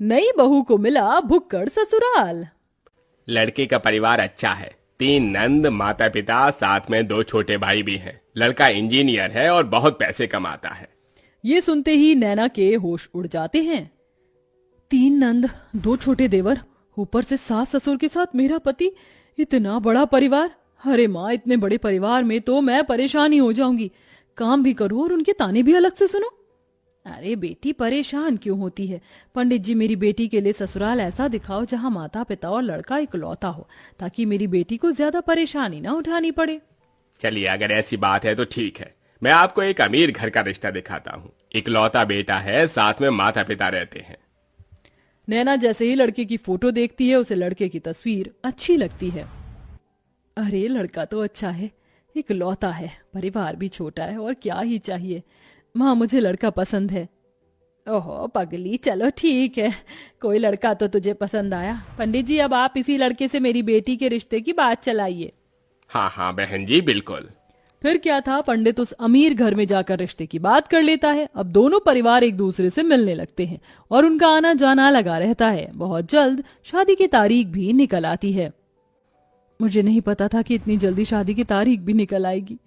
नई बहू को मिला भुक्कड़ ससुराल। लड़के का परिवार अच्छा है, 3 नंद, माता पिता, साथ में 2 छोटे भाई भी हैं। लड़का इंजीनियर है और बहुत पैसे कमाता है। ये सुनते ही नैना के होश उड़ जाते हैं। 3 नंद, 2 छोटे देवर, ऊपर से सास ससुर के साथ मेरा पति, इतना बड़ा परिवार। अरे माँ, इतने बड़े परिवार में तो मैं परेशान ही हो जाऊंगी। काम भी करूं और उनके ताने भी अलग से सुनो। अरे बेटी, परेशान क्यों होती है? पंडित जी, मेरी बेटी के लिए ससुराल ऐसा दिखाओ जहां माता पिता और लड़का इकलौता हो, ताकि मेरी बेटी को ज्यादा परेशानी ना उठानी पड़े। चलिए, अगर ऐसी बात है तो ठीक है, मैं आपको एक अमीर घर का रिश्ता दिखाता हूँ। इकलौता बेटा है, साथ में माता पिता रहते हैं। नैना जैसे ही लड़के की फोटो देखती है, उसे लड़के की तस्वीर अच्छी लगती है। अरे लड़का तो अच्छा है, इकलौता है, परिवार भी छोटा है, और क्या ही चाहिए। माँ, मुझे लड़का पसंद है। ओहो पगली, चलो ठीक है, कोई लड़का तो तुझे पसंद आया। पंडित जी, अब आप इसी लड़के से मेरी बेटी के रिश्ते की बात चलाइए। हाँ हाँ बहन जी, बिल्कुल। फिर क्या था, पंडित उस अमीर घर में जाकर रिश्ते की बात कर लेता है। अब दोनों परिवार एक दूसरे से मिलने लगते हैं और उनका आना जाना लगा रहता है। बहुत जल्द शादी की तारीख भी निकल आती है। मुझे नहीं पता था कि इतनी जल्दी शादी की तारीख भी निकल आएगी।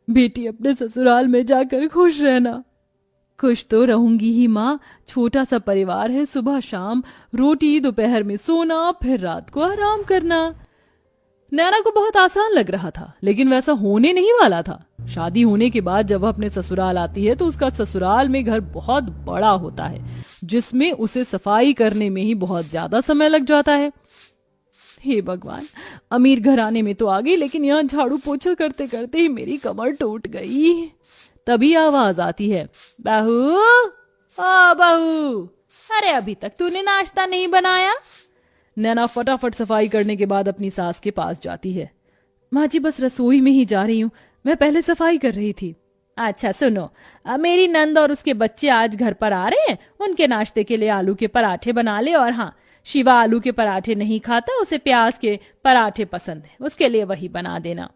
बेटी, अपने ससुराल में जाकर खुश रहना। खुश तो रहूंगी ही माँ, छोटा सा परिवार है, सुबह शाम रोटी, दोपहर में सोना, फिर रात को आराम करना। नैना को बहुत आसान लग रहा था, लेकिन वैसा होने नहीं वाला था। शादी होने के बाद जब वह अपने ससुराल आती है तो उसका ससुराल में घर बहुत बड़ा होता है, जिसमें उसे सफाई करने में ही बहुत ज्यादा समय लग जाता है। हे भगवान, अमीर घराने में तो आ गई, लेकिन यहाँ झाड़ू पोछा करते करते ही मेरी कमर टूट गई। तभी आवाज आती है, बहू, ओ बहू, अरे अभी तक तूने नाश्ता नहीं बनाया? नैना फटाफट सफाई करने के बाद अपनी सास के पास जाती है। माँ जी, बस रसोई में ही जा रही हूँ, मैं पहले सफाई कर रही थी। अच्छा सुनो, मेरी नंद और उसके बच्चे आज घर पर आ रहे हैं, उनके नाश्ते के लिए आलू के पराठे बना ले। और हाँ, शिवा आलू के पराठे नहीं खाता, उसे प्याज के पराठे पसंद है, उसके लिए वही बना देना।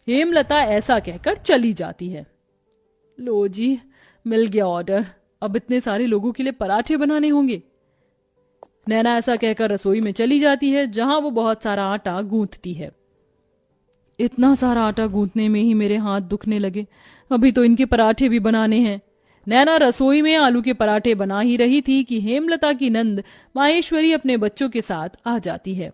हेमलता ऐसा कहकर चली जाती है। लो जी, मिल गया ऑर्डर, अब इतने सारे लोगों के लिए पराठे बनाने होंगे। नैना ऐसा कहकर रसोई में चली जाती है, जहां वो बहुत सारा आटा गूंथती है। इतना सारा आटा गूंथने में ही मेरे हाथ दुखने लगे, अभी तो इनके पराठे भी बनाने हैं। नैना रसोई में आलू के पराठे बना ही रही थी कि हेमलता की नंद माहेश्वरी अपने बच्चों के साथ आ जाती है।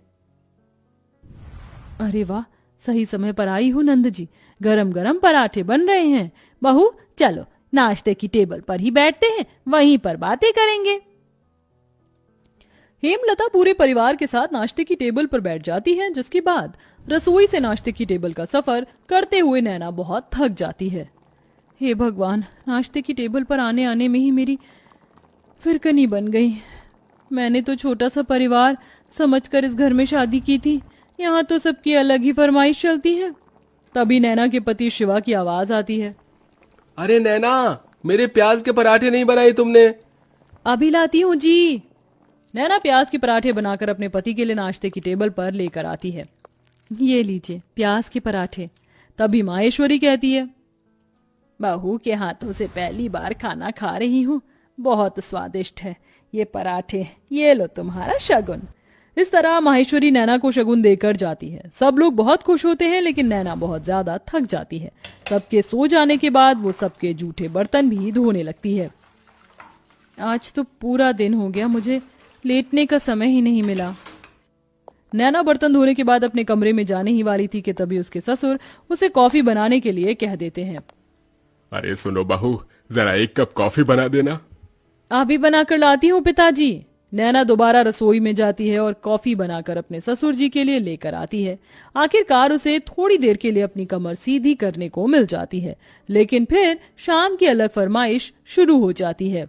अरे वाह, सही समय पर आई हो नंद जी, गरम गरम पराठे बन रहे हैं। बहू, चलो नाश्ते की टेबल पर ही बैठते हैं, वहीं पर बातें करेंगे। हेमलता पूरे परिवार के साथ नाश्ते की टेबल पर बैठ जाती है, जिसके बाद रसोई से नाश्ते की टेबल का सफर करते हुए नैना बहुत थक जाती है। हे भगवान, नाश्ते की टेबल पर आने आने में ही मेरी फिरकनी बन गई। मैंने तो छोटा सा परिवार समझकर इस घर में शादी की थी, यहाँ तो सबकी अलग ही फरमाइश चलती है। तभी नैना के पति शिवा की आवाज आती है। अरे नैना, मेरे प्याज के पराठे नहीं बनाए तुमने? अभी लाती हूँ जी। नैना प्याज के पराठे बनाकर अपने पति के लिए नाश्ते की टेबल पर लेकर आती है। ये लीजिए प्याज के पराठे। तभी माहेश्वरी कहती है, बहू के हाथों से पहली बार खाना खा रही हूँ, बहुत स्वादिष्ट है ये पराठे, ये लो तुम्हारा शगुन। इस तरह माहेश्वरी नैना को शगुन देकर जाती है। सब लोग बहुत खुश होते हैं, लेकिन नैना बहुत ज्यादा थक जाती है। सबके सो जाने के बाद वो सबके जूठे बर्तन भी धोने लगती है। आज तो पूरा दिन हो गया, मुझे लेटने का समय ही नहीं मिला। नैना बर्तन धोने के बाद अपने कमरे में जाने ही वाली थी कि तभी उसके ससुर उसे कॉफी बनाने के लिए कह देते हैं। अरे सुनो बहू, जरा 1 कप कॉफी बना देना। अभी बनाकर लाती हूँ पिताजी। नैना दोबारा रसोई में जाती है और कॉफी बनाकर अपने ससुर जी के लिए लेकर आती है। आखिरकार उसे थोड़ी देर के लिए अपनी कमर सीधी करने को मिल जाती है, लेकिन फिर शाम की अलग फरमाइश शुरू हो जाती है।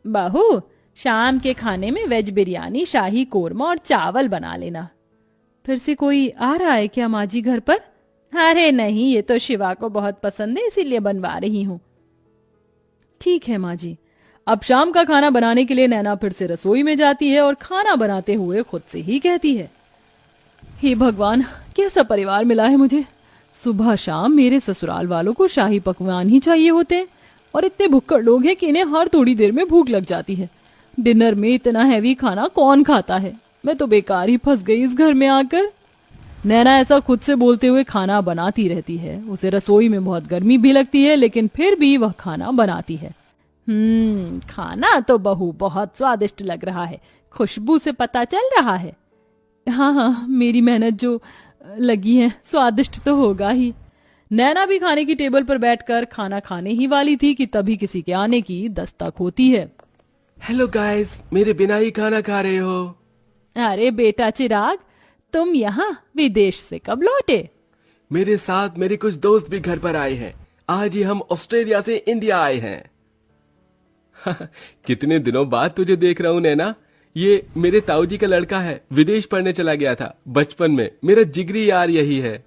बहू, शाम के खाने में वेज बिरयानी, शाही कोरमा और चावल बना लेना। फिर से कोई आ रहा है क्या माँ जी घर पर? अरे नहीं, ये तो शिवा को बहुत पसंद है, इसीलिए बनवा रही हूँ। ठीक है माँ जी। अब शाम का खाना बनाने के लिए नैना फिर से रसोई में जाती है और खाना बनाते हुए खुद से ही कहती है, हे भगवान, कैसा परिवार मिला है मुझे। सुबह शाम मेरे ससुराल वालों को शाही पकवान ही चाहिए होते हैं, और इतने भुक्कड़ लोग हैं कि इन्हें हर थोड़ी देर में भूख लग जाती है। डिनर में इतना हैवी खाना कौन खाता है? मैं तो बेकार ही फंस गई इस घर में आकर। नैना ऐसा खुद से बोलते हुए खाना बनाती रहती है। उसे रसोई में बहुत गर्मी भी लगती है, लेकिन फिर भी वह खाना बनाती है। खाना तो बहू बहुत स्वादिष्ट लग रहा है, खुशबू से पता चल रहा है। हाँ हाँ, मेरी मेहनत जो लगी है, स्वादिष्ट तो होगा ही। नैना भी खाने की टेबल पर बैठकर खाना खाने ही वाली थी कि तभी किसी के आने की दस्तक होती है। हेलो गाइस, मेरे बिना ही खाना खा रहे हो? अरे बेटा चिराग, तुम यहाँ विदेश से कब लौटे? मेरे साथ मेरे कुछ दोस्त भी घर पर आए हैं। आज ही हम ऑस्ट्रेलिया से इंडिया आए हैं। कितने दिनों बाद तुझे देख रहा हूँ नैना। ये मेरे ताऊ जी का लड़का है, विदेश पढ़ने चला गया था बचपन में। मेरा जिगरी यार यही है।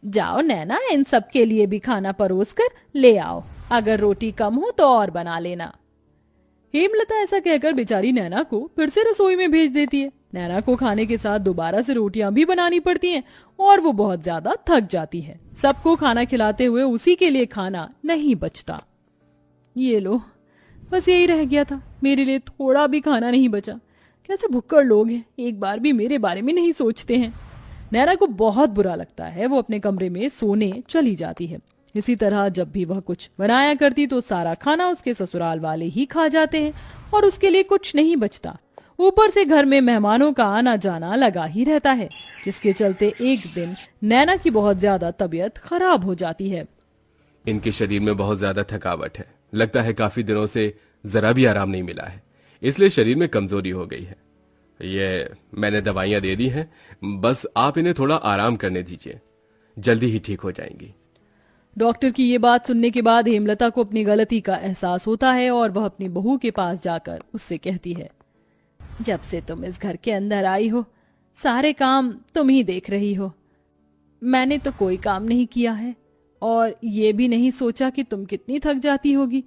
जाओ नैना, इन सब के लिए भी खाना परोस कर ले आओ। अगर रोटी कम हो तो और बना लेना। हेमलता ऐसा कहकर बेचारी नैना को फिर से रसोई में भेज देती है। नैना को खाने के साथ दोबारा से रोटियां भी बनानी पड़ती हैं और वो बहुत ज्यादा थक जाती है। सबको खाना खिलाते हुए उसी के लिए खाना नहीं बचता। ये लो, बस यही रह गया था, मेरे लिए थोड़ा भी खाना नहीं बचा। कैसे भुक्कड़ लोग हैं, एक बार भी मेरे बारे में नहीं सोचते हैं। नैना को बहुत बुरा लगता है। वो अपने कमरे में सोने चली जाती है। इसी तरह जब भी वह कुछ बनाया करती तो सारा खाना उसके ससुराल वाले ही खा जाते हैं और उसके लिए कुछ नहीं बचता। ऊपर से घर में मेहमानों का आना जाना लगा ही रहता है, जिसके चलते एक दिन नैना की बहुत ज्यादा तबीयत खराब हो जाती है। इनके शरीर में बहुत ज्यादा थकावट है। लगता है काफी दिनों से जरा भी आराम नहीं मिला है, इसलिए शरीर में कमजोरी हो गई है। ये मैंने दवाइयां दे दी हैं, बस आप इन्हें थोड़ा आराम करने दीजिए, जल्दी ही ठीक हो जाएंगी। डॉक्टर की ये बात सुनने के बाद हेमलता को अपनी गलती का एहसास होता है और वह अपनी बहू के पास जाकर उससे कहती है, जब से तुम इस घर के अंदर आई हो सारे काम तुम ही देख रही हो। मैंने तो कोई काम नहीं किया है और ये भी नहीं सोचा कि तुम कितनी थक जाती होगी।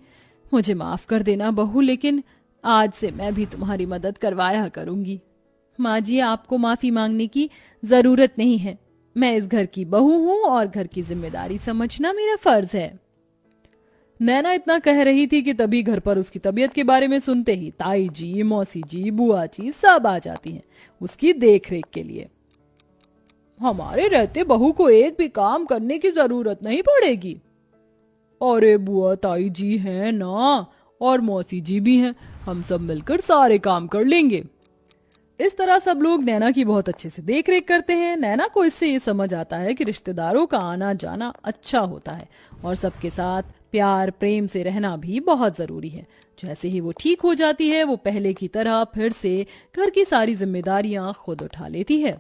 मुझे माफ कर देना बहू, लेकिन आज से मैं भी तुम्हारी मदद करवाया करूंगी। माँ जी, आपको माफी मांगने की जरूरत नहीं है। मैं इस घर की बहू हूं और घर की जिम्मेदारी समझना मेरा फर्ज है। नैना इतना कह रही थी कि तभी घर पर उसकी तबीयत के बारे में सुनते ही ताई जी, मौसी जी, बुआ जी सब आ जाती हैं उसकी देखरेख के लिए। हमारे रहते बहू को एक भी काम करने की जरूरत नहीं पड़ेगी। अरे बुआ ताई जी हैं ना, और मौसी जी भी हैं, हम सब मिलकर सारे काम कर लेंगे। इस तरह सब लोग नैना की बहुत अच्छे से देखरेख करते हैं। नैना को इससे ये समझ आता है कि रिश्तेदारों का आना जाना अच्छा होता है और सबके साथ प्यार प्रेम से रहना भी बहुत जरूरी है। जैसे ही वो ठीक हो जाती है, वो पहले की तरह फिर से घर की सारी जिम्मेदारियां खुद उठा लेती है।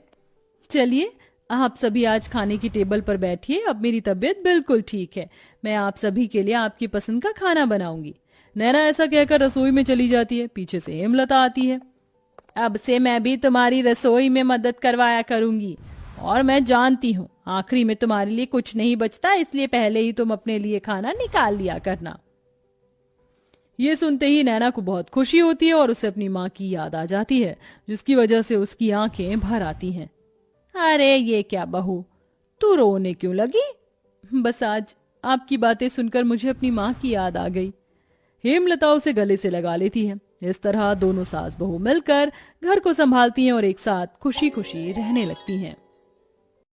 चलिए, आप सभी आज खाने की टेबल पर बैठिए। अब मेरी तबीयत बिल्कुल ठीक है। मैं आप सभी के लिए आपकी पसंद का खाना बनाऊंगी। नैना ऐसा कहकर रसोई में चली जाती है। पीछे से हेमलता आती है। अब से मैं भी तुम्हारी रसोई में मदद करवाया करूंगी और मैं जानती हूँ आखिरी में तुम्हारे लिए कुछ नहीं बचता, इसलिए पहले ही तुम अपने लिए खाना निकाल लिया करना। ये सुनते ही नैना को बहुत खुशी होती है और उसे अपनी माँ की याद आ जाती है, जिसकी वजह से उसकी आंखें भर आती हैं। अरे ये क्या बहू, तू रोने क्यों लगी? बस आज आपकी बातें सुनकर मुझे अपनी माँ की याद आ गई। हेमलता उसे गले से लगा लेती है। इस तरह दोनों सास बहू मिलकर घर को संभालती हैं और एक साथ खुशी खुशी रहने लगती हैं।